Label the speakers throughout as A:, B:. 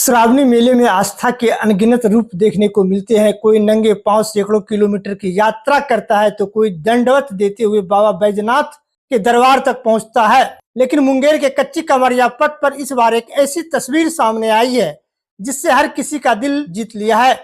A: श्रावणी मेले में आस्था के अनगिनत रूप देखने को मिलते हैं। कोई नंगे पांव सैकड़ों किलोमीटर की यात्रा करता है तो कोई दंडवत देते हुए बाबा बैजनाथ के दरबार तक पहुंचता है। लेकिन मुंगेर के कच्ची कमरिया पथ पर इस बार एक ऐसी तस्वीर सामने आई है जिससे हर किसी का दिल जीत लिया है।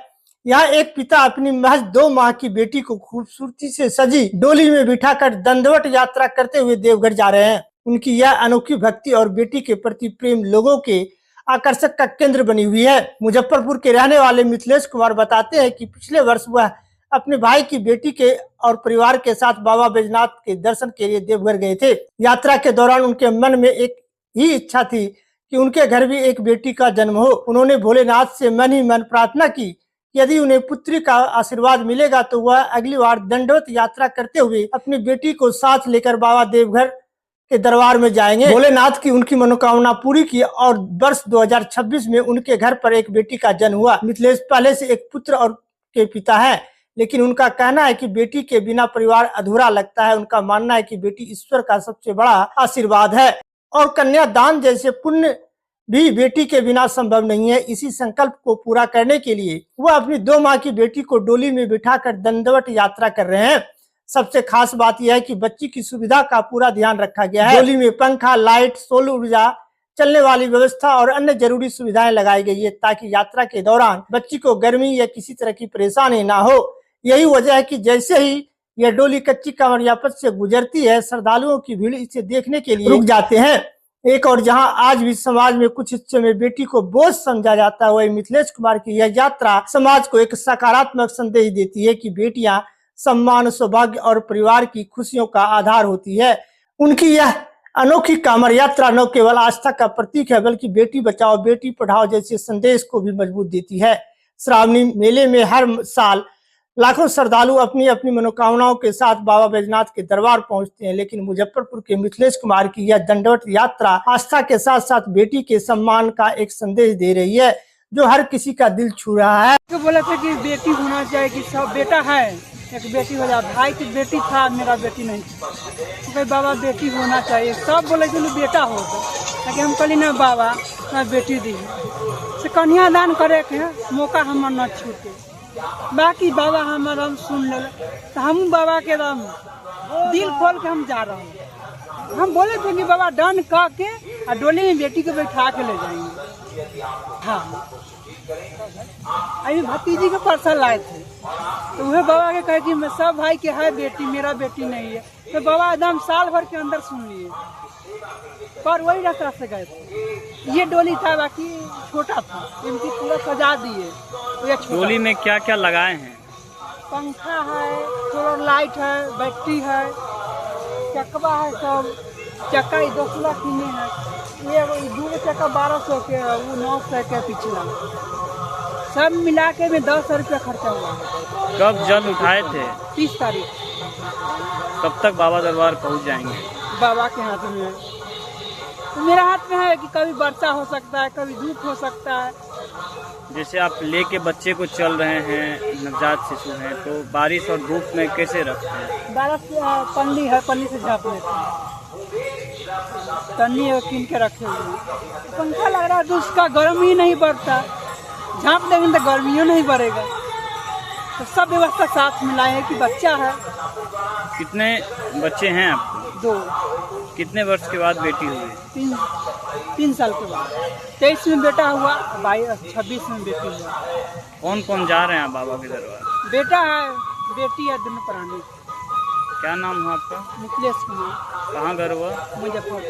A: यहाँ एक पिता अपनी महज 2 माह की बेटी को खूबसूरती से सजी डोली में बिठाकर दंडवत यात्रा करते हुए देवघर जा रहे हैं। उनकी यह अनोखी भक्ति और बेटी के प्रति प्रेम लोगों के आकर्षक का केंद्र बनी हुई है। मुजफ्फरपुर के रहने वाले मिथिलेश कुमार बताते हैं कि पिछले वर्ष वह अपने भाई की बेटी के और परिवार के साथ बाबा बैजनाथ के दर्शन के लिए देवघर गए थे। यात्रा के दौरान उनके मन में एक ही इच्छा थी कि उनके घर भी एक बेटी का जन्म हो। उन्होंने भोलेनाथ से मन ही मन प्रार्थना की यदि उन्हें पुत्री का आशीर्वाद मिलेगा तो वह अगली बार दंडवत यात्रा करते हुए अपनी बेटी को साथ लेकर बाबा देवघर के दरबार में जाएंगे। भोलेनाथ की उनकी मनोकामना पूरी की और वर्ष 2026 में उनके घर पर एक बेटी का जन्म हुआ। मिथिलेश पहले से एक पुत्र और के पिता हैं, लेकिन उनका कहना है कि बेटी के बिना परिवार अधूरा लगता है। उनका मानना है कि बेटी ईश्वर का सबसे बड़ा आशीर्वाद है और कन्यादान जैसे पुण्य भी बेटी के बिना संभव नहीं है। इसी संकल्प को पूरा करने के लिए वह अपनी 2 माह की बेटी को डोली में बिठाकर दंडवत यात्रा कर रहे हैं। सबसे खास बात यह है कि बच्ची की सुविधा का पूरा ध्यान रखा गया है। डोली में पंखा, लाइट, सोलर ऊर्जा, चलने वाली व्यवस्था और अन्य जरूरी सुविधाएं लगाई गई है ताकि यात्रा के दौरान बच्ची को गर्मी या किसी तरह की परेशानी ना हो। यही वजह है कि जैसे ही यह डोली कच्ची कमरिया पथ से गुजरती है, श्रद्धालुओं की भीड़ इसे देखने के लिए रुक जाते हैं। एक और जहां आज भी समाज में कुछ हिस्से में बेटी को बोझ समझा जाता है, वही मिथिलेश कुमार की यह यात्रा समाज को एक सकारात्मक संदेश देती है कि बेटियां सम्मान, सौभाग्य और परिवार की खुशियों का आधार होती है। उनकी यह अनोखी कांवड़ यात्रा न केवल आस्था का प्रतीक है बल्कि बेटी बचाओ बेटी पढ़ाओ जैसे संदेश को भी मजबूत देती है। श्रावणी मेले में हर साल लाखों श्रद्धालु अपनी अपनी मनोकामनाओं के साथ बाबा बैजनाथ के दरबार पहुंचते हैं, लेकिन मुजफ्फरपुर के मिथिलेश कुमार की यह दंडवत यात्रा आस्था के साथ साथ बेटी के सम्मान का एक संदेश दे रही है जो हर किसी का दिल छू रहा है।
B: तो बोले थे कि बेटी होना चाहिए, कि सब बेटा है, एक बेटी हो जाए। भाई की बेटी था, मेरा बेटी नहीं था। तो बाबा बेटी होना चाहिए, सब बोले कि बेटा हो लेकिन हम कहली ना बाबा मैं बेटी दी से कन्यादान करे के मौका हमार न छूटे। बाकी बाबा हमारा हम सुन ले तो हम बाबा के दिल खोल के हम जा रहे हैं। हम बोले थे कि बाबा डन कह के और डोली में बेटी को बैठा के ले जाएंगे। हाँ, अभी भतीजी के परसल लाए थे तो वह बाबा के कहे कि मैं सब भाई के है बेटी, मेरा बेटी नहीं है। तो बाबा एकदम साल भर के अंदर सुन लिए, पर वही रास्ता से गए थे। ये डोली था, बाकी छोटा था, इनकी पूरा सजा दिए।
C: डोली में क्या क्या लगाए हैं?
B: पंखा है, सोलर लाइट है, बैटरी है, चकवा है, सब चक्का 10 किने है। ये 2 चक्का 1200 के, वो 900 के पिछला, सब मिला के में 10 रुपया खर्चा हुआ।
C: कब जल उठाए थे?
B: 30 तारीख।
C: कब तक बाबा दरबार पहुंच जाएंगे?
B: बाबा के हाथ में है, तो मेरा हाथ में है कि कभी वर्षा हो सकता है, कभी धूप हो सकता है।
C: जैसे आप लेके बच्चे को चल रहे हैं, नवजात शिशु हैं, तो बारिश और धूप में कैसे रखते हैं?
B: बारिश पन्नी है, पन्नी से झाँप लेते हैं, पन्नी कीन के रखे हुए। पंखा लग रहा है तो उसका गर्मी नहीं बढ़ता, झाँप देंगे तो गर्मियों नहीं बढ़ेगा। तो सब व्यवस्था साथ मिलाए है कि बच्चा है।
C: कितने बच्चे हैं आपको?
B: 2।
C: कितने वर्ष के बाद बेटी हुई?
B: 3 साल के बाद। 23 में बेटा हुआ, 26 में बेटी हुआ।
C: कौन कौन जा रहे हैं बाबा के दरबार?
B: बेटा है, बेटी है, दोनों प्राणी।
C: क्या नाम हुआ आपका?
B: मिथिलेश कुमार।
C: कहाँ घर हुआ?
B: मुजफ्फरपुर।